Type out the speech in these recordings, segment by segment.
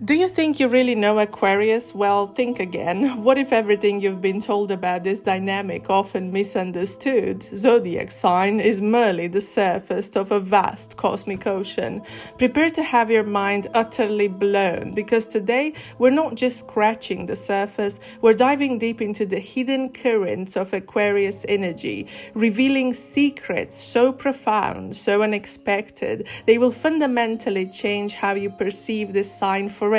Do you think you really know Aquarius? Well, think again. What if everything you've been told about this dynamic, often misunderstood zodiac sign is merely the surface of a vast cosmic ocean? Prepare to have your mind utterly blown, because today we're not just scratching the surface, we're diving deep into the hidden currents of Aquarius energy, revealing secrets so profound, so unexpected, they will fundamentally change how you perceive this sign forever.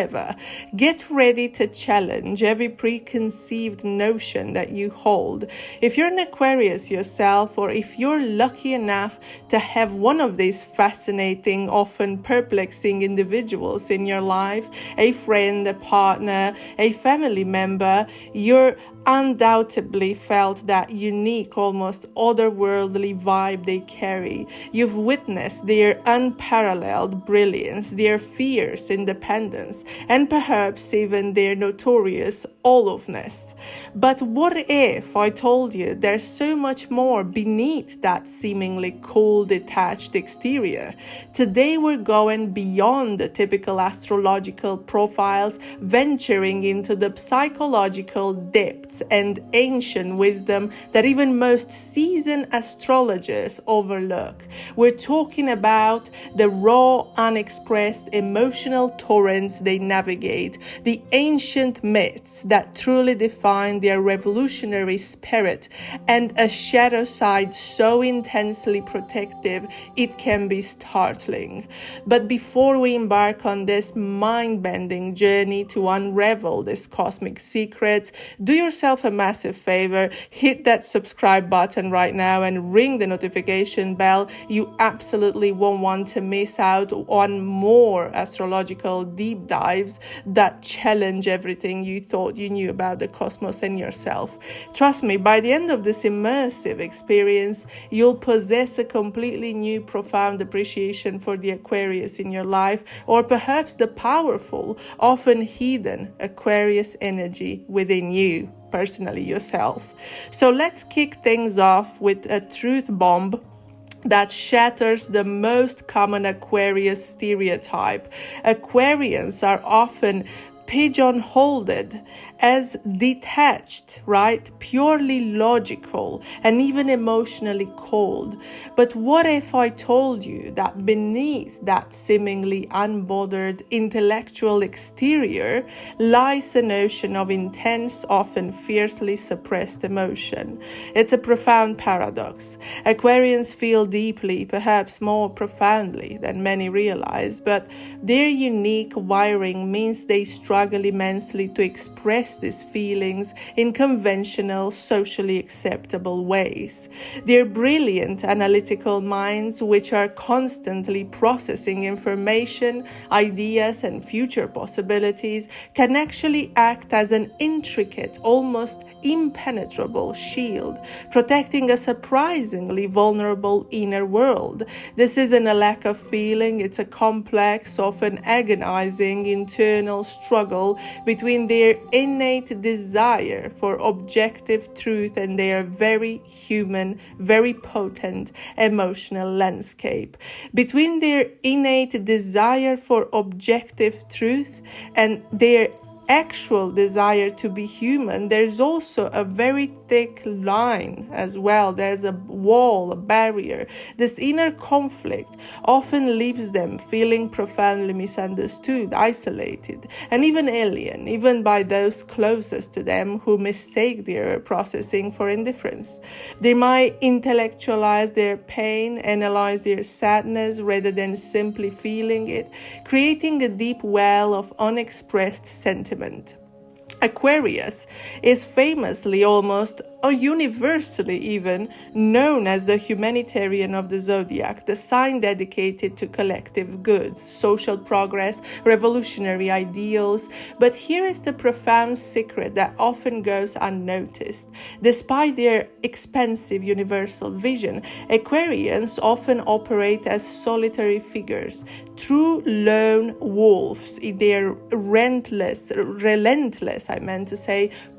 Get ready to challenge every preconceived notion that you hold. If you're an Aquarius yourself, or if you're lucky enough to have one of these fascinating, often perplexing individuals in your life, a friend, a partner, a family member, you're undoubtedly felt that unique, almost otherworldly vibe they carry. You've witnessed their unparalleled brilliance, their fierce independence, and perhaps even their notorious all-ofness. But what if I told you there's so much more beneath that seemingly cool, detached exterior? Today we're going beyond the typical astrological profiles, venturing into the psychological depths and ancient wisdom that even most seasoned astrologers overlook. We're talking about the raw, unexpressed emotional torrents they navigate, the ancient myths that truly define their revolutionary spirit, and a shadow side so intensely protective it can be startling. But before we embark on this mind-bending journey to unravel these cosmic secrets, do yourself a massive favor, hit that subscribe button right now and ring the notification bell. You absolutely won't want to miss out on more astrological deep dives that challenge everything you thought you knew about the cosmos and yourself. Trust me, by the end of this immersive experience, you'll possess a completely new, profound appreciation for the Aquarius in your life, or perhaps the powerful, often hidden Aquarius energy within you. Personally yourself. So let's kick things off with a truth bomb that shatters the most common Aquarius stereotype. Aquarians are often pigeonholed as detached, right? Purely logical and even emotionally cold. But what if I told you that beneath that seemingly unbothered intellectual exterior lies an ocean of intense, often fiercely suppressed emotion? It's a profound paradox. Aquarians feel deeply, perhaps more profoundly than many realize, but their unique wiring means they struggle immensely to express these feelings in conventional, socially acceptable ways. Their brilliant analytical minds, which are constantly processing information, ideas, and future possibilities, can actually act as an intricate, almost impenetrable shield, protecting a surprisingly vulnerable inner world. This isn't a lack of feeling, it's a complex, often agonizing internal struggle between their innate desire for objective truth and their very human, very potent emotional landscape. Between their innate desire for objective truth and their actual desire to be human, there's also a very thick line as well. There's a wall, a barrier. This inner conflict often leaves them feeling profoundly misunderstood, isolated, and even alien, even by those closest to them who mistake their processing for indifference. They might intellectualize their pain, analyze their sadness rather than simply feeling it, creating a deep well of unexpressed sentiment. Aquarius is famously, almost universally even, known as the humanitarian of the zodiac, the sign dedicated to collective goods, social progress, revolutionary ideals. But here is the profound secret that often goes unnoticed. Despite their expansive universal vision, Aquarians often operate as solitary figures, true lone wolves in their relentless,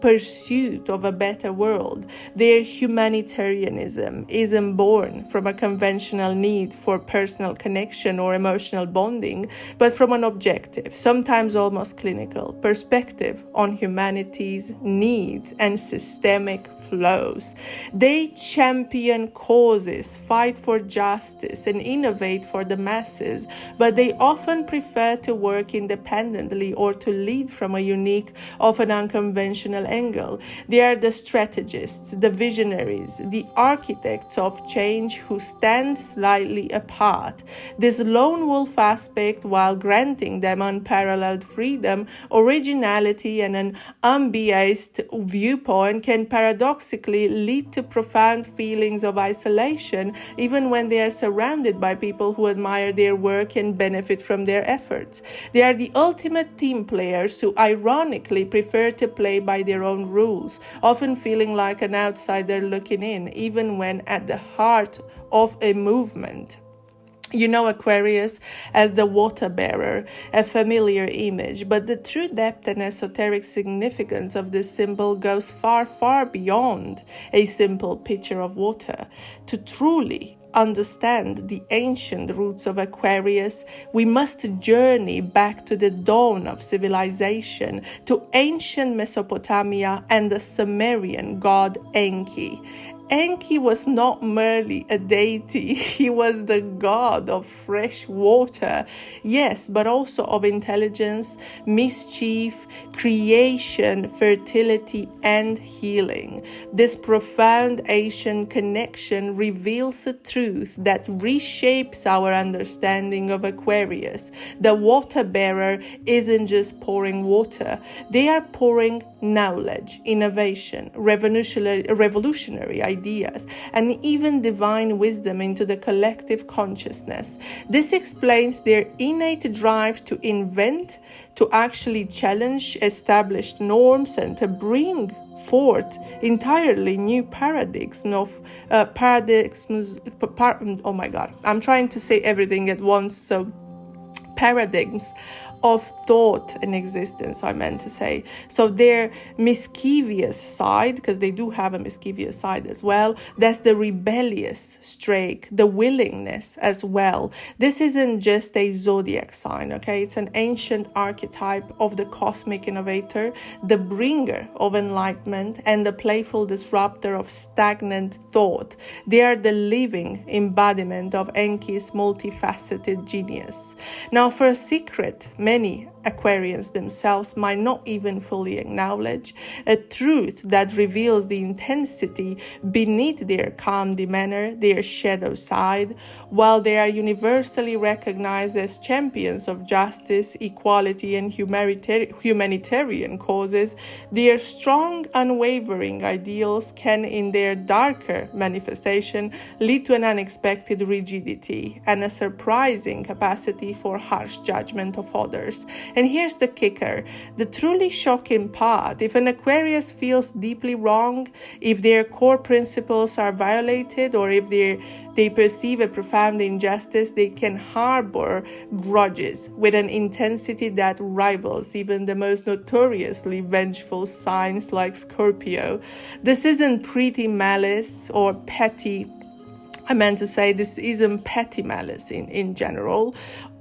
pursuit of a better world. world. Their humanitarianism isn't born from a conventional need for personal connection or emotional bonding, but from an objective, sometimes almost clinical, perspective on humanity's needs and systemic flows. They champion causes, fight for justice, and innovate for the masses, but they often prefer to work independently or to lead from a unique, often unconventional angle. They are the strategists, the visionaries, the architects of change who stand slightly apart. This lone wolf aspect, while granting them unparalleled freedom, originality, and an unbiased viewpoint, can paradoxically lead to profound feelings of isolation, even when they are surrounded by people who admire their work and benefit from their efforts. They are the ultimate team players who ironically prefer to play by their own rules, often feeling like an outsider looking in, even when at the heart of a movement. You know Aquarius as the water bearer, a familiar image, but the true depth and esoteric significance of this symbol goes far, far beyond a simple picture of water. To truly understand the ancient roots of Aquarius, we must journey back to the dawn of civilization, to ancient Mesopotamia and the Sumerian god Enki. Enki was not merely a deity, he was the god of fresh water, yes, but also of intelligence, mischief, creation, fertility, and healing. This profound ancient connection reveals a truth that reshapes our understanding of Aquarius. The water bearer isn't just pouring water, they are pouring knowledge, innovation, revolutionary ideas, and even divine wisdom into the collective consciousness. This explains their innate drive to invent, to actually challenge established norms, and to bring forth entirely new paradigms of oh my god, I'm trying to say everything at once, so paradigms of thought and existence, I meant to say. So their mischievous side, because they do have a mischievous side as well, that's the rebellious streak, the willingness as well. This isn't just a zodiac sign, okay? It's an ancient archetype of the cosmic innovator, the bringer of enlightenment, and the playful disruptor of stagnant thought. They are the living embodiment of Enki's multifaceted genius. Now, for a secret, many Aquarians themselves might not even fully acknowledge, a truth that reveals the intensity beneath their calm demeanor, their shadow side. While they are universally recognized as champions of justice, equality, and humanitarian causes, their strong, unwavering ideals can, in their darker manifestation, lead to an unexpected rigidity and a surprising capacity for harsh judgment of others. And here's the kicker, the truly shocking part: if an Aquarius feels deeply wrong, if their core principles are violated, or if they perceive a profound injustice, they can harbor grudges with an intensity that rivals even the most notoriously vengeful signs like Scorpio. This isn't pretty malice or petty I meant to say this isn't petty malice in general,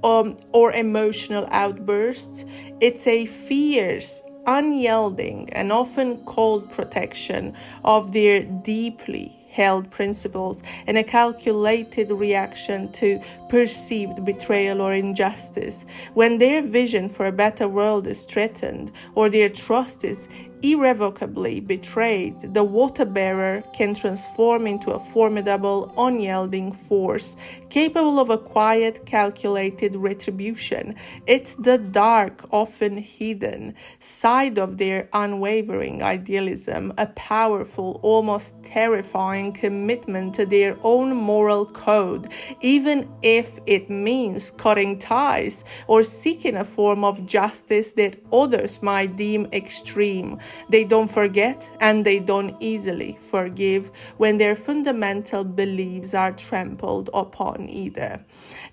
or emotional outbursts. It's a fierce, unyielding, and often cold protection of their deeply held principles and a calculated reaction to perceived betrayal or injustice. When their vision for a better world is threatened or their trust is irrevocably betrayed, the water bearer can transform into a formidable, unyielding force, capable of a quiet, calculated retribution. It's the dark, often hidden side of their unwavering idealism, a powerful, almost terrifying commitment to their own moral code, even if it means cutting ties or seeking a form of justice that others might deem extreme. They don't forget and they don't easily forgive when their fundamental beliefs are trampled upon either.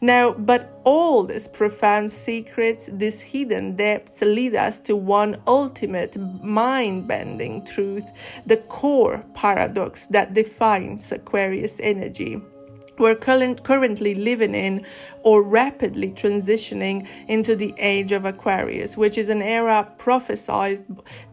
Now, but all these profound secrets, these hidden depths lead us to one ultimate mind-bending truth, the core paradox that defines Aquarius energy. We're currently living in or rapidly transitioning into the age of Aquarius, which is an era prophesied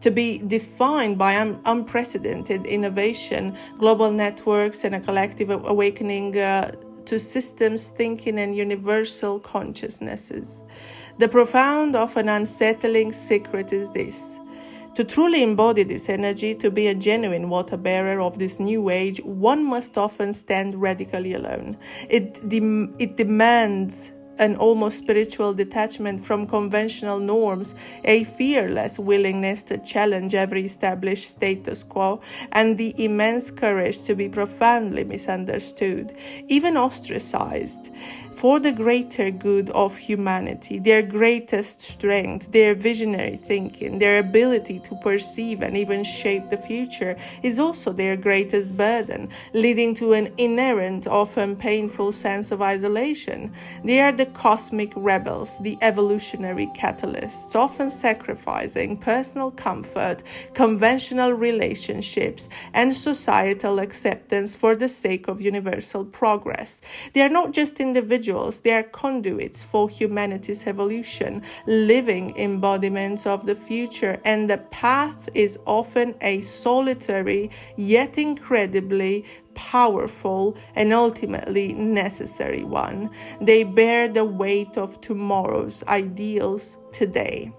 to be defined by unprecedented innovation, global networks, and a collective awakening to systems thinking and universal consciousnesses. The profound, often unsettling secret is this. To truly embody this energy, to be a genuine water bearer of this new age, one must often stand radically alone. It demands an almost spiritual detachment from conventional norms, a fearless willingness to challenge every established status quo, and the immense courage to be profoundly misunderstood, even ostracized, for the greater good of humanity. Their greatest strength, their visionary thinking, their ability to perceive and even shape the future is also their greatest burden, leading to an inherent, often painful sense of isolation. They are the cosmic rebels, the evolutionary catalysts, often sacrificing personal comfort, conventional relationships, and societal acceptance for the sake of universal progress. They are not just individuals, they are conduits for humanity's evolution, living embodiments of the future, and the path is often a solitary yet incredibly powerful and ultimately necessary one. They bear the weight of tomorrow's ideals today.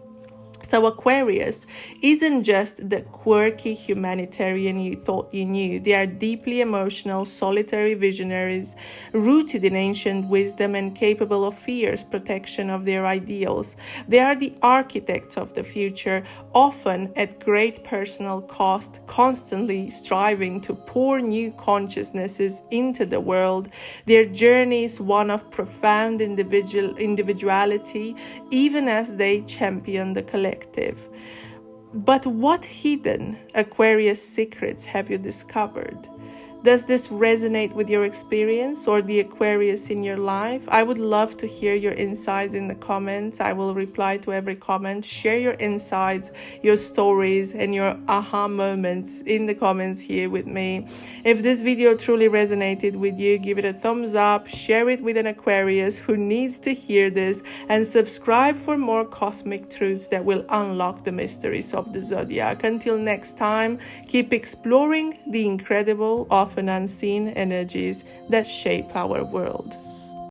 So Aquarius isn't just the quirky humanitarian you thought you knew. They are deeply emotional, solitary visionaries, rooted in ancient wisdom and capable of fierce protection of their ideals. They are the architects of the future, often at great personal cost, constantly striving to pour new consciousnesses into the world. Their journey is one of profound individuality, even as they champion the collective. But what hidden Aquarius secrets have you discovered? Does this resonate with your experience or the Aquarius in your life? I would love to hear your insights in the comments. I will reply to every comment. Share your insights, your stories, and your aha moments in the comments here with me. If this video truly resonated with you, give it a thumbs up, share it with an Aquarius who needs to hear this, and subscribe for more cosmic truths that will unlock the mysteries of the zodiac. Until next time, keep exploring the incredible, often unseen energies that shape our world.